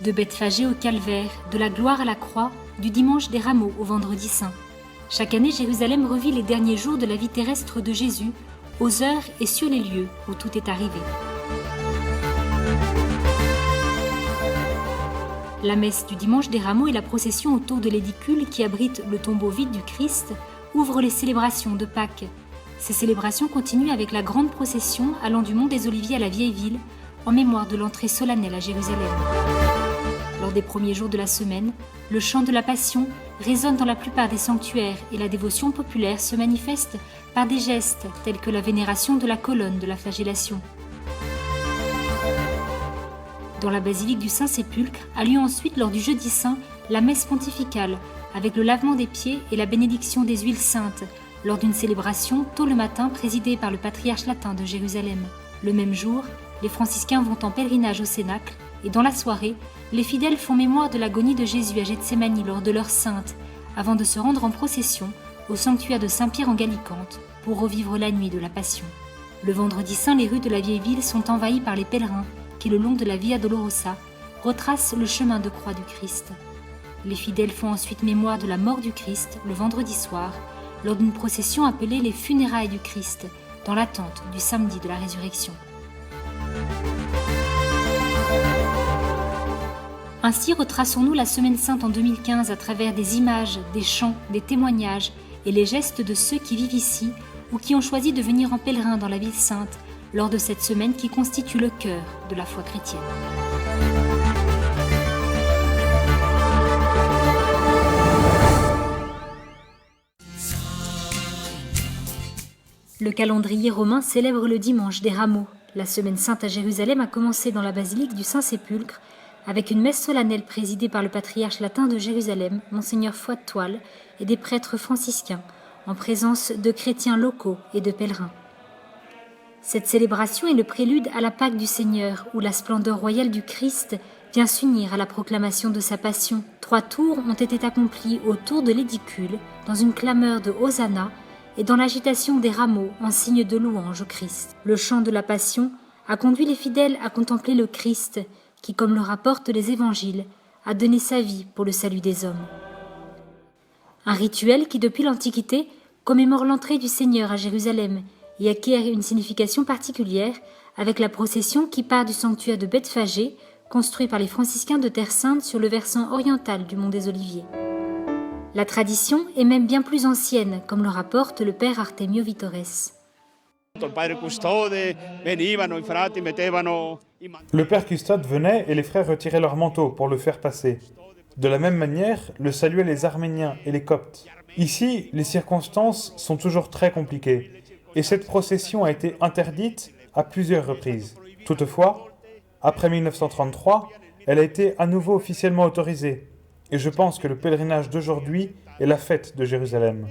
De Bethphagée au calvaire, de la gloire à la croix, du dimanche des rameaux au vendredi saint. Chaque année, Jérusalem revit les derniers jours de la vie terrestre de Jésus, aux heures et sur les lieux où tout est arrivé. La messe du dimanche des rameaux et la procession autour de l'édicule qui abrite le tombeau vide du Christ ouvrent les célébrations de Pâques. Ces célébrations continuent avec la grande procession allant du mont des Oliviers à la vieille ville, en mémoire de l'entrée solennelle à Jérusalem. Lors des premiers jours de la semaine, le chant de la Passion résonne dans la plupart des sanctuaires et la dévotion populaire se manifeste par des gestes tels que la vénération de la colonne de la flagellation. Dans la basilique du Saint-Sépulcre a lieu ensuite lors du jeudi saint la messe pontificale avec le lavement des pieds et la bénédiction des huiles saintes lors d'une célébration tôt le matin présidée par le patriarche latin de Jérusalem. Le même jour, les franciscains vont en pèlerinage au Cénacle et dans la soirée, les fidèles font mémoire de l'agonie de Jésus à Gethsémani lors de l'heure sainte avant de se rendre en procession au sanctuaire de Saint-Pierre en Gallicante pour revivre la nuit de la Passion. Le vendredi saint, les rues de la vieille ville sont envahies par les pèlerins qui, le long de la Via Dolorosa, retracent le chemin de croix du Christ. Les fidèles font ensuite mémoire de la mort du Christ le vendredi soir, lors d'une procession appelée les funérailles du Christ, dans l'attente du samedi de la résurrection. Ainsi retraçons-nous la Semaine Sainte en 2015 à travers des images, des chants, des témoignages et les gestes de ceux qui vivent ici ou qui ont choisi de venir en pèlerin dans la ville sainte lors de cette semaine qui constitue le cœur de la foi chrétienne. Le calendrier romain célèbre le dimanche des rameaux. La Semaine Sainte à Jérusalem a commencé dans la basilique du Saint-Sépulcre avec une messe solennelle présidée par le patriarche latin de Jérusalem, Monseigneur Foix-de-Toile, et des prêtres franciscains, en présence de chrétiens locaux et de pèlerins. Cette célébration est le prélude à la Pâque du Seigneur, où la splendeur royale du Christ vient s'unir à la proclamation de sa passion. 3 tours ont été accomplis autour de l'édicule, dans une clameur de Hosanna et dans l'agitation des rameaux en signe de louange au Christ. Le chant de la Passion a conduit les fidèles à contempler le Christ, qui, comme le rapportent les évangiles, a donné sa vie pour le salut des hommes. Un rituel qui, depuis l'Antiquité, commémore l'entrée du Seigneur à Jérusalem et acquiert une signification particulière avec la procession qui part du sanctuaire de Bethphagée, construit par les franciscains de Terre Sainte sur le versant oriental du mont des Oliviers. La tradition est même bien plus ancienne, comme le rapporte le père Artemio Vitores. Le père custode venait et les frères retiraient leur manteau pour le faire passer. De la même manière, le saluaient les Arméniens et les Coptes. Ici, les circonstances sont toujours très compliquées et cette procession a été interdite à plusieurs reprises. Toutefois, après 1933, elle a été à nouveau officiellement autorisée et je pense que le pèlerinage d'aujourd'hui est la fête de Jérusalem.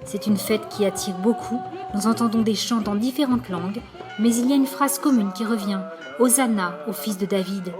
C'est une fête qui attire beaucoup. Nous entendons des chants dans différentes langues, mais il y a une phrase commune qui revient « Hosanna au fils de David ».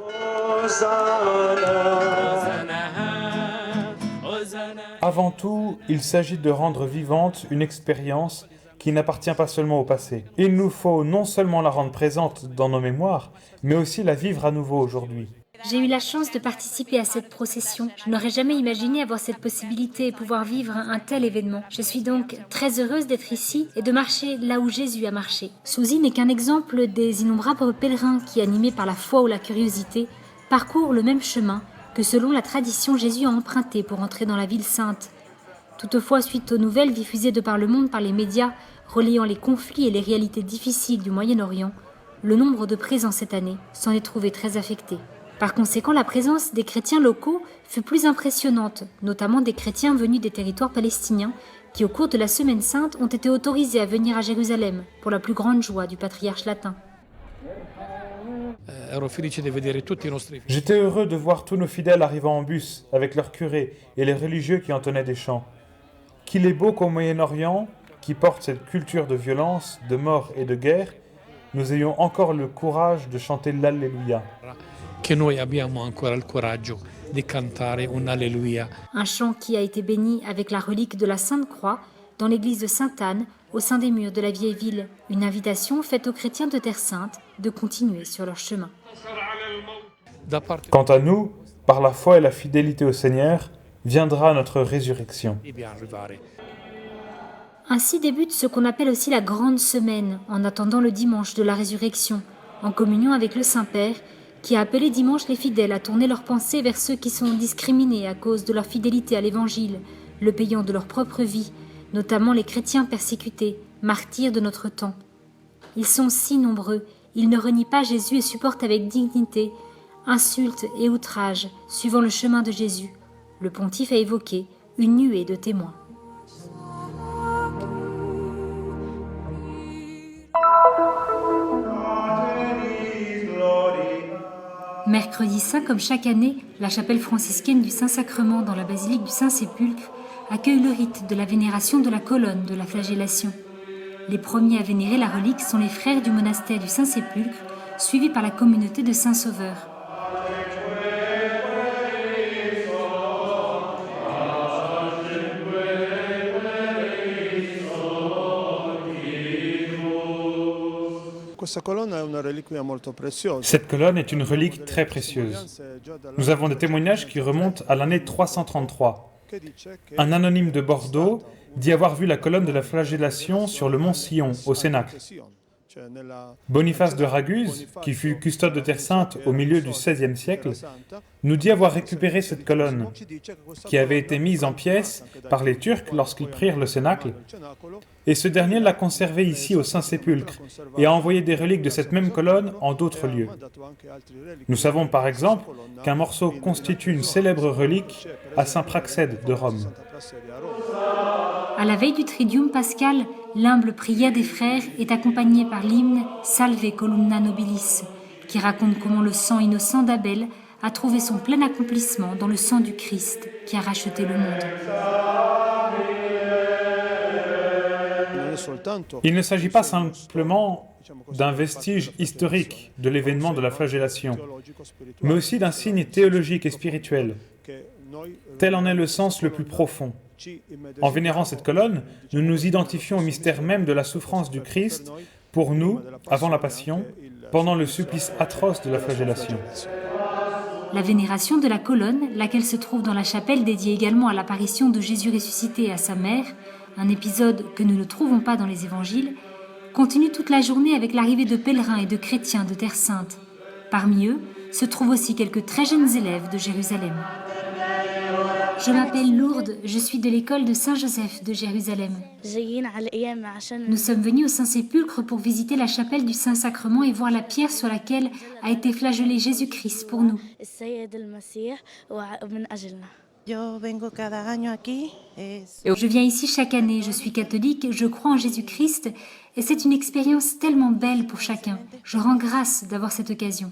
Avant tout, il s'agit de rendre vivante une expérience qui n'appartient pas seulement au passé. Il nous faut non seulement la rendre présente dans nos mémoires, mais aussi la vivre à nouveau aujourd'hui. J'ai eu la chance de participer à cette procession. Je n'aurais jamais imaginé avoir cette possibilité et pouvoir vivre un tel événement. Je suis donc très heureuse d'être ici et de marcher là où Jésus a marché. Souzy n'est qu'un exemple des innombrables pèlerins qui, animés par la foi ou la curiosité, parcourent le même chemin que selon la tradition Jésus a emprunté pour entrer dans la ville sainte. Toutefois, suite aux nouvelles diffusées de par le monde par les médias, relayant les conflits et les réalités difficiles du Moyen-Orient, le nombre de présents cette année s'en est trouvé très affecté. Par conséquent, la présence des chrétiens locaux fut plus impressionnante, notamment des chrétiens venus des territoires palestiniens qui, au cours de la Semaine Sainte, ont été autorisés à venir à Jérusalem pour la plus grande joie du patriarche latin. J'étais heureux de voir tous nos fidèles arrivant en bus avec leurs curés et les religieux qui entonnaient des chants. Qu'il est beau qu'au Moyen-Orient, qui porte cette culture de violence, de mort et de guerre, nous ayons encore le courage de chanter l'Alléluia. Un chant qui a été béni avec la relique de la Sainte Croix dans l'église de Sainte-Anne, au sein des murs de la vieille ville, une invitation faite aux chrétiens de Terre Sainte de continuer sur leur chemin. Quant à nous, par la foi et la fidélité au Seigneur, viendra notre résurrection. Ainsi débute ce qu'on appelle aussi la Grande Semaine, en attendant le dimanche de la résurrection, en communion avec le Saint-Père, qui a appelé dimanche les fidèles à tourner leurs pensées vers ceux qui sont discriminés à cause de leur fidélité à l'Évangile, le payant de leur propre vie, notamment les chrétiens persécutés, martyrs de notre temps. Ils sont si nombreux, ils ne renient pas Jésus et supportent avec dignité insultes et outrages, suivant le chemin de Jésus. Le pontife a évoqué une nuée de témoins. Mercredi saint, comme chaque année, la chapelle franciscaine du Saint-Sacrement dans la basilique du Saint-Sépulcre accueille le rite de la vénération de la colonne de la flagellation. Les premiers à vénérer la relique sont les frères du monastère du Saint-Sépulcre, suivis par la communauté de Saint-Sauveur. Cette colonne est une relique très précieuse. Nous avons des témoignages qui remontent à l'année 333. Un anonyme de Bordeaux dit avoir vu la colonne de la flagellation sur le mont Sion, au Cénacle. Boniface de Raguse, qui fut custode de Terre Sainte au milieu du XVIe siècle, nous dit avoir récupéré cette colonne, qui avait été mise en pièces par les Turcs lorsqu'ils prirent le Cénacle, et ce dernier l'a conservée ici au Saint-Sépulcre et a envoyé des reliques de cette même colonne en d'autres lieux. Nous savons par exemple qu'un morceau constitue une célèbre relique à Saint-Praxède de Rome. À la veille du Triduum pascal, l'humble prière des frères est accompagnée par l'hymne Salve columna nobilis, qui raconte comment le sang innocent d'Abel a trouvé son plein accomplissement dans le sang du Christ qui a racheté le monde. Il ne s'agit pas simplement d'un vestige historique de l'événement de la flagellation, mais aussi d'un signe théologique et spirituel. Tel en est le sens le plus profond. En vénérant cette colonne, nous nous identifions au mystère même de la souffrance du Christ pour nous, avant la Passion, pendant le supplice atroce de la flagellation. La vénération de la colonne, laquelle se trouve dans la chapelle dédiée également à l'apparition de Jésus ressuscité à sa mère, un épisode que nous ne trouvons pas dans les évangiles, continue toute la journée avec l'arrivée de pèlerins et de chrétiens de Terre Sainte. Parmi eux se trouvent aussi quelques très jeunes élèves de Jérusalem. Je m'appelle Lourdes, je suis de l'école de Saint-Joseph de Jérusalem. Nous sommes venus au Saint-Sépulcre pour visiter la chapelle du Saint-Sacrement et voir la pierre sur laquelle a été flagellé Jésus-Christ pour nous. Je viens ici chaque année, je suis catholique, je crois en Jésus-Christ et c'est une expérience tellement belle pour chacun. Je rends grâce d'avoir cette occasion.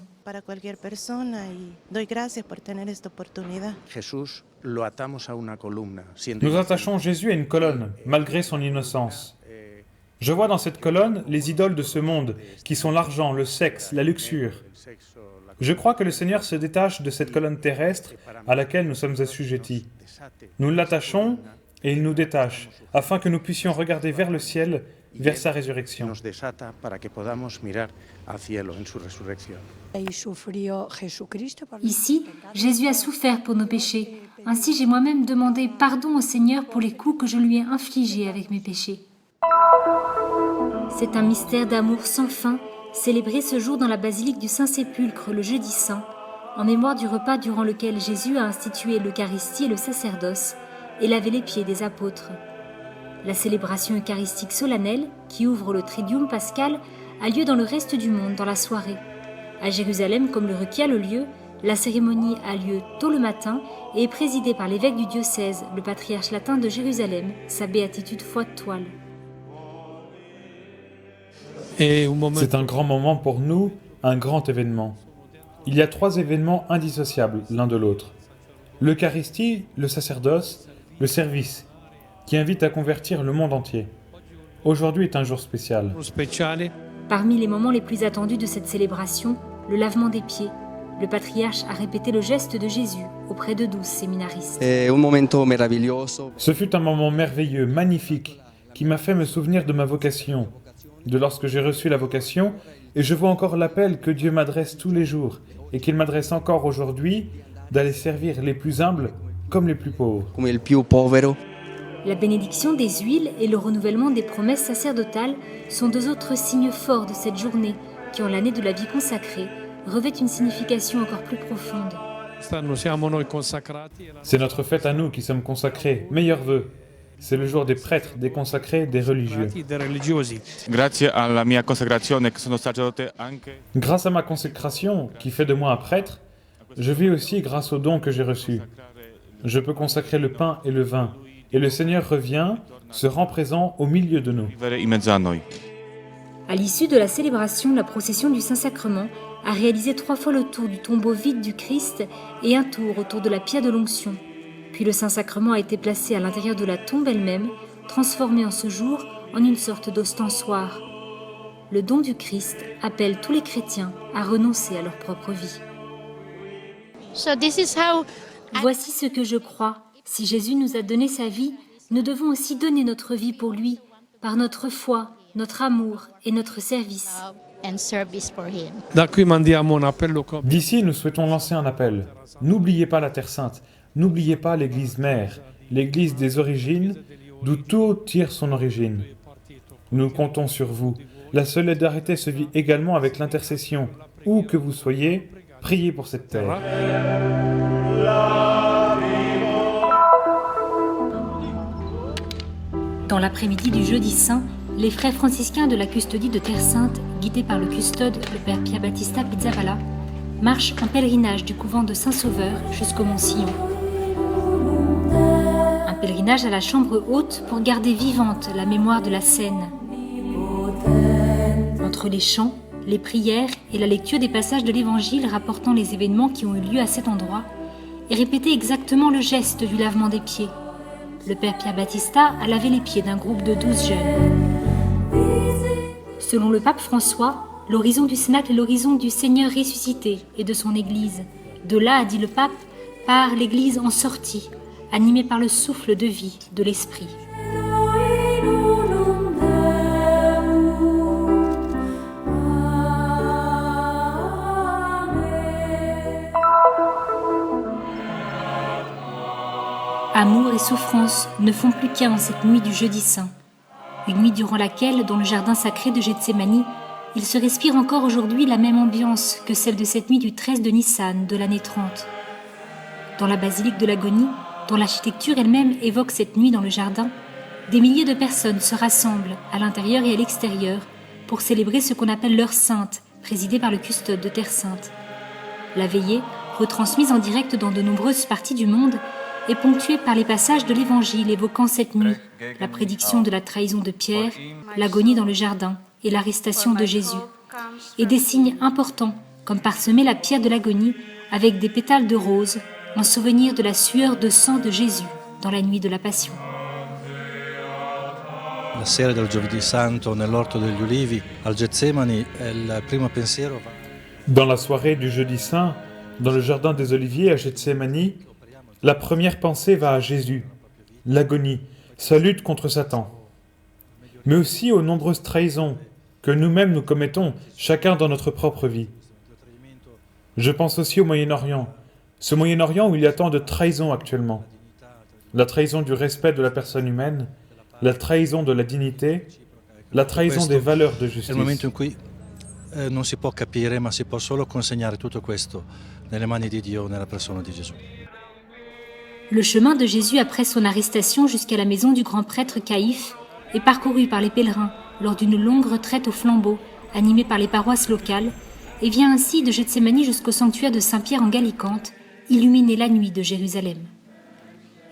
Nous attachons Jésus à une colonne, malgré son innocence. Je vois dans cette colonne les idoles de ce monde, qui sont l'argent, le sexe, la luxure. Je crois que le Seigneur se détache de cette colonne terrestre à laquelle nous sommes assujettis. Nous l'attachons et il nous détache, afin que nous puissions regarder vers le ciel, vers sa résurrection. Ici, Jésus a souffert pour nos péchés. Ainsi, j'ai moi-même demandé pardon au Seigneur pour les coups que je lui ai infligés avec mes péchés. C'est un mystère d'amour sans fin, célébré ce jour dans la basilique du Saint-Sépulcre le jeudi saint, en mémoire du repas durant lequel Jésus a institué l'Eucharistie et le sacerdoce et lavé les pieds des apôtres. La célébration eucharistique solennelle, qui ouvre le Triduum pascal, a lieu dans le reste du monde dans la soirée. À Jérusalem, comme le requiert le lieu, la cérémonie a lieu tôt le matin et est présidée par l'évêque du diocèse, le patriarche latin de Jérusalem, sa béatitude Foy-de-Toile. C'est un grand moment pour nous, un grand événement. Il y a 3 événements indissociables l'un de l'autre. L'Eucharistie, le sacerdoce, le service, qui invite à convertir le monde entier. Aujourd'hui est un jour spécial. Parmi les moments les plus attendus de cette célébration, le lavement des pieds. Le patriarche a répété le geste de Jésus auprès de 12 séminaristes. Ce fut un moment merveilleux, magnifique, qui m'a fait me souvenir de ma vocation, de lorsque j'ai reçu la vocation, et je vois encore l'appel que Dieu m'adresse tous les jours, et qu'il m'adresse encore aujourd'hui, d'aller servir les plus humbles comme les plus pauvres. come il più povero. La bénédiction des huiles et le renouvellement des promesses sacerdotales sont deux autres signes forts de cette journée qui, en l'année de la vie consacrée, revêtent une signification encore plus profonde. C'est notre fête à nous qui sommes consacrés, meilleurs vœux. C'est le jour des prêtres, des consacrés, des religieux. Grazie alla mia consacrazione che sono sacerdote anche. Grâce à ma consécration, qui fait de moi un prêtre, je vis aussi grâce aux dons que j'ai reçus. Je peux consacrer le pain et le vin, et le Seigneur revient, se rend présent au milieu de nous. Vivere in mezzo a noi. À l'issue de la célébration, la procession du Saint-Sacrement a réalisé 3 fois le tour du tombeau vide du Christ et un tour autour de la pierre de l'onction. Puis le Saint-Sacrement a été placé à l'intérieur de la tombe elle-même, transformé en ce jour en une sorte d'ostensoir. Le don du Christ appelle tous les chrétiens à renoncer à leur propre vie. So this is how Voici ce que je crois. Si Jésus nous a donné sa vie, nous devons aussi donner notre vie pour lui, par notre foi, notre amour et notre service. and service for him. Da qui mandiamo un appello come D'ici, nous souhaitons lancer un appel. N'oubliez pas la Terre Sainte, n'oubliez pas l'Église mère, l'Église des origines, d'où tout tire son origine. Nous comptons sur vous. La solidarité se vit également avec l'intercession. Où que vous soyez, priez pour cette terre. Dans l'après-midi du jeudi saint, les frères franciscains de la custodie de Terre Sainte, guidés par le custode, le père Pier Battista Pizzaballa, marchent en pèlerinage du couvent de Saint-Sauveur jusqu'au Mont Sillon. Un pèlerinage à la chambre haute pour garder vivante la mémoire de la scène. Entre les chants, les prières et la lecture des passages de l'Évangile rapportant les événements qui ont eu lieu à cet endroit, est répété exactement le geste du lavement des pieds. Le père Pier Battista a lavé les pieds d'un groupe de 12 jeunes. Selon le pape François, l'horizon du Cénacle est l'horizon du Seigneur ressuscité et de son Église. De là, a dit le pape, part l'Église en sortie, animée par le souffle de vie de l'Esprit. Amour et souffrance ne font plus qu'un en cette nuit du jeudi saint. Une nuit durant laquelle, dans le jardin sacré de Gethsémani, il se respire encore aujourd'hui la même ambiance que celle de cette nuit du 13 de Nissan de l'année 30. Dans la basilique de l'Agonie, dont l'architecture elle-même évoque cette nuit dans le jardin, des milliers de personnes se rassemblent à l'intérieur et à l'extérieur pour célébrer ce qu'on appelle l'heure sainte, présidée par le custode de Terre Sainte. La veillée, retransmise en direct dans de nombreuses parties du monde, est ponctuée par les passages de l'Évangile évoquant cette nuit, la prédiction de la trahison de Pierre, l'agonie dans le jardin et l'arrestation de Jésus, et des signes importants comme parsemer la pierre de l'agonie avec des pétales de rose en souvenir de la sueur de sang de Jésus dans la nuit de la Passion. La sera del Giovedì Santo nell'Orto degli Ulivi al Getsemani, il primo pensiero va. Dans la soirée du jeudi saint, dans le jardin des Oliviers à Gethsémani, la première pensée va à Jésus, l'agonie, sa lutte contre Satan, mais aussi aux nombreuses trahisons que nous-mêmes nous commettons, chacun dans notre propre vie. Je pense aussi au Moyen-Orient, ce Moyen-Orient où il y a tant de trahisons actuellement. La trahison du respect de la personne humaine, la trahison de la dignité, la trahison des valeurs de È il momento in justice. cui non si può capire, ma si può solo consegnare tutto questo nelle mani di Dio, nella persona di Gesù. Le chemin de Jésus après son arrestation jusqu'à la maison du grand prêtre Caïphe est parcouru par les pèlerins lors d'une longue retraite au flambeau animée par les paroisses locales et vient ainsi de Gethsémani jusqu'au sanctuaire de Saint-Pierre en Gallicante, illuminé la nuit de Jérusalem.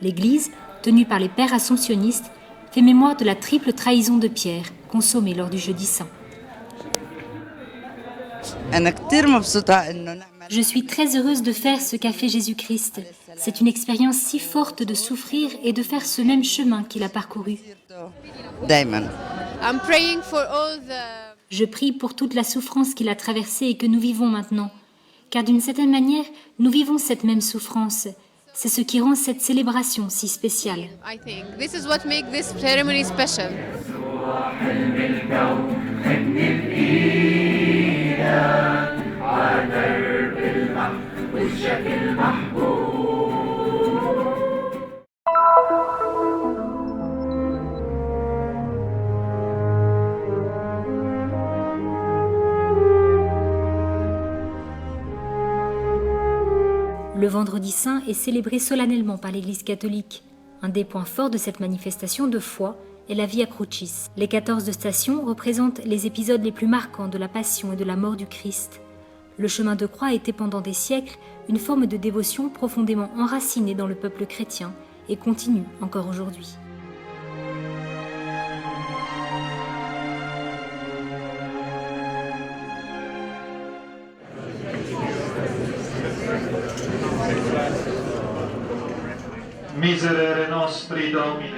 L'Église, tenue par les pères assomptionnistes, fait mémoire de la triple trahison de Pierre consommée lors du jeudi saint. Je suis très heureuse de faire ce qu'a fait Jésus-Christ. C'est une expérience si forte de souffrir et de faire ce même chemin qu'il a parcouru. I'm praying for all the Je prie pour toute la souffrance qu'il a traversée et que nous vivons maintenant. Car d'une certaine manière, nous vivons cette même souffrance. C'est ce qui rend cette célébration si spéciale. I think this is what makes this ceremony special. Le Vendredi Saint est célébré solennellement par l'Église catholique. Un des points forts de cette manifestation de foi est la Via Crucis. Les 14 stations représentent les épisodes les plus marquants de la passion et de la mort du Christ. Le chemin de croix a été pendant des siècles une forme de dévotion profondément enracinée dans le peuple chrétien et continue encore aujourd'hui. Miserere nostri Domine.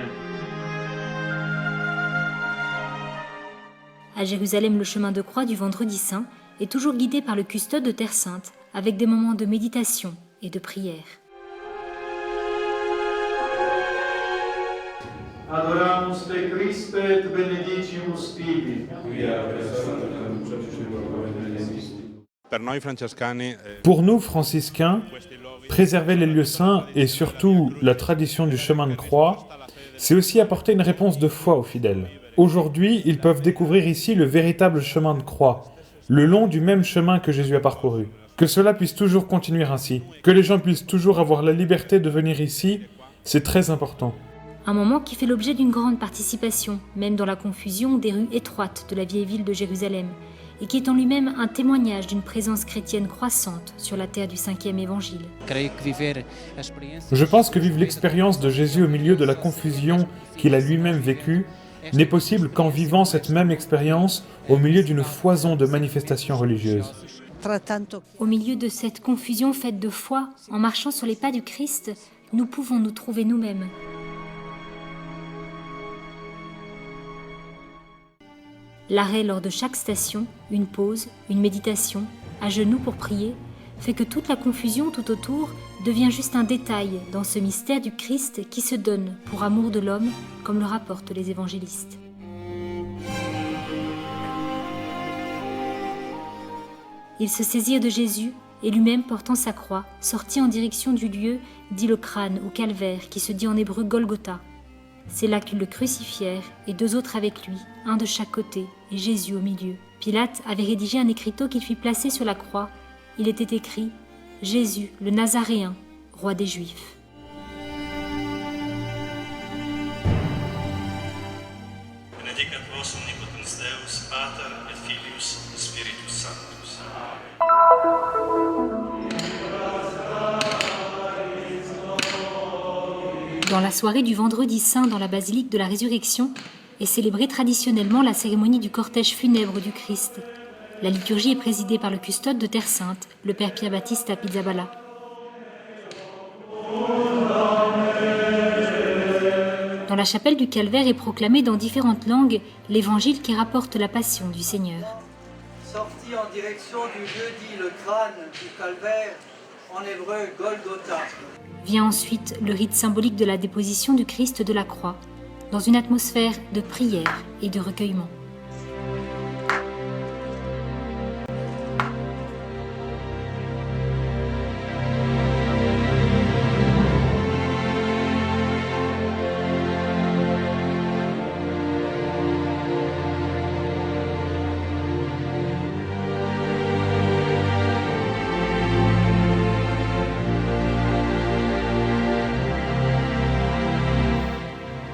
À Jérusalem, le chemin de croix du Vendredi Saint est toujours guidé par le custode de Terre Sainte, avec des moments de méditation et de prière. Adoramus te Christe et benedicimus tibi. Pour nous, franciscains, préserver les lieux saints et surtout la tradition du chemin de croix, c'est aussi apporter une réponse de foi aux fidèles. Aujourd'hui, ils peuvent découvrir ici le véritable chemin de croix, le long du même chemin que Jésus a parcouru. Que cela puisse toujours continuer ainsi, que les gens puissent toujours avoir la liberté de venir ici, c'est très important. Un moment qui fait l'objet d'une grande participation, même dans la confusion des rues étroites de la vieille ville de Jérusalem, et qui est en lui-même un témoignage d'une présence chrétienne croissante sur la terre du 5e évangile. Je pense que vivre l'expérience de Jésus au milieu de la confusion qu'il a lui-même vécue n'est possible qu'en vivant cette même expérience au milieu d'une foison de manifestations religieuses. Au milieu de cette confusion faite de foi, en marchant sur les pas du Christ, nous pouvons nous trouver nous-mêmes. L'arrêt lors de chaque station, une pause, une méditation, à genoux pour prier, fait que toute la confusion tout autour devient juste un détail dans ce mystère du Christ qui se donne pour amour de l'homme, comme le rapportent les évangélistes. Ils se saisirent de Jésus et lui-même portant sa croix, sortit en direction du lieu dit le crâne ou calvaire qui se dit en hébreu Golgotha. C'est là qu'ils le crucifièrent et 2 autres avec lui, un de chaque côté et Jésus au milieu. Pilate avait rédigé un écriteau qu'il fit placer sur la croix. Il était écrit « Jésus, le Nazaréen, roi des Juifs ». Benedicat vos omnipotens Deus, Pater et Filius et Spiritus Sanctus. Dans la soirée du Vendredi Saint dans la basilique de la Résurrection est célébrée traditionnellement la cérémonie du cortège funèbre du Christ. La liturgie est présidée par le custode de Terre Sainte, le père Pierre-Baptiste Pizzaballa. Dans la chapelle du Calvaire est proclamé dans différentes langues l'évangile qui rapporte la passion du Seigneur. Sorti en direction du lieu dit le crâne du Calvaire, en hébreu Golgotha. Vient ensuite le rite symbolique de la déposition du Christ de la croix, dans une atmosphère de prière et de recueillement.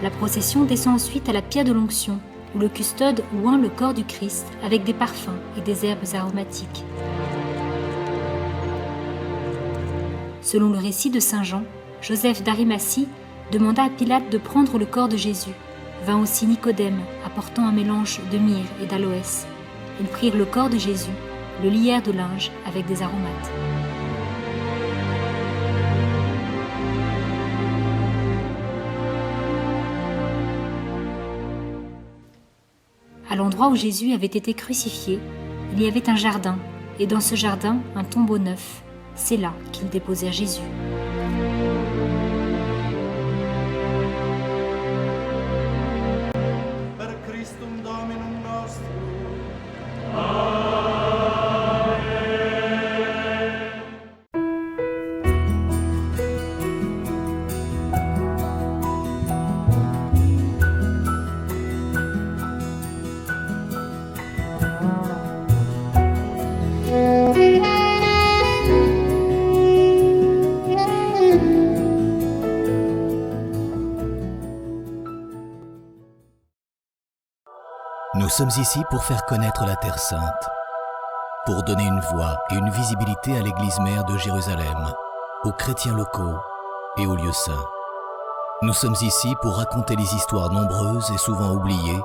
La procession descend ensuite à la pierre de l'onction, où le custode oint le corps du Christ avec des parfums et des herbes aromatiques. Selon le récit de Saint Jean, Joseph d'Arimathie demanda à Pilate de prendre le corps de Jésus. Vint aussi Nicodème, apportant un mélange de myrrhe et d'aloès. Ils prirent le corps de Jésus, le lièrent de linge avec des aromates. À l'endroit où Jésus avait été crucifié, il y avait un jardin, et dans ce jardin, un tombeau neuf. C'est là qu'ils déposèrent Jésus. Nous sommes ici pour faire connaître la Terre Sainte, pour donner une voix et une visibilité à l'Église mère de Jérusalem, aux chrétiens locaux et aux lieux saints. Nous sommes ici pour raconter les histoires nombreuses et souvent oubliées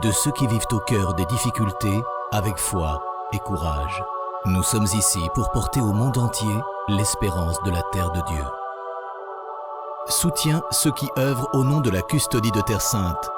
de ceux qui vivent au cœur des difficultés avec foi et courage. Nous sommes ici pour porter au monde entier l'espérance de la terre de Dieu. Soutiens ceux qui œuvrent au nom de la custodie de Terre Sainte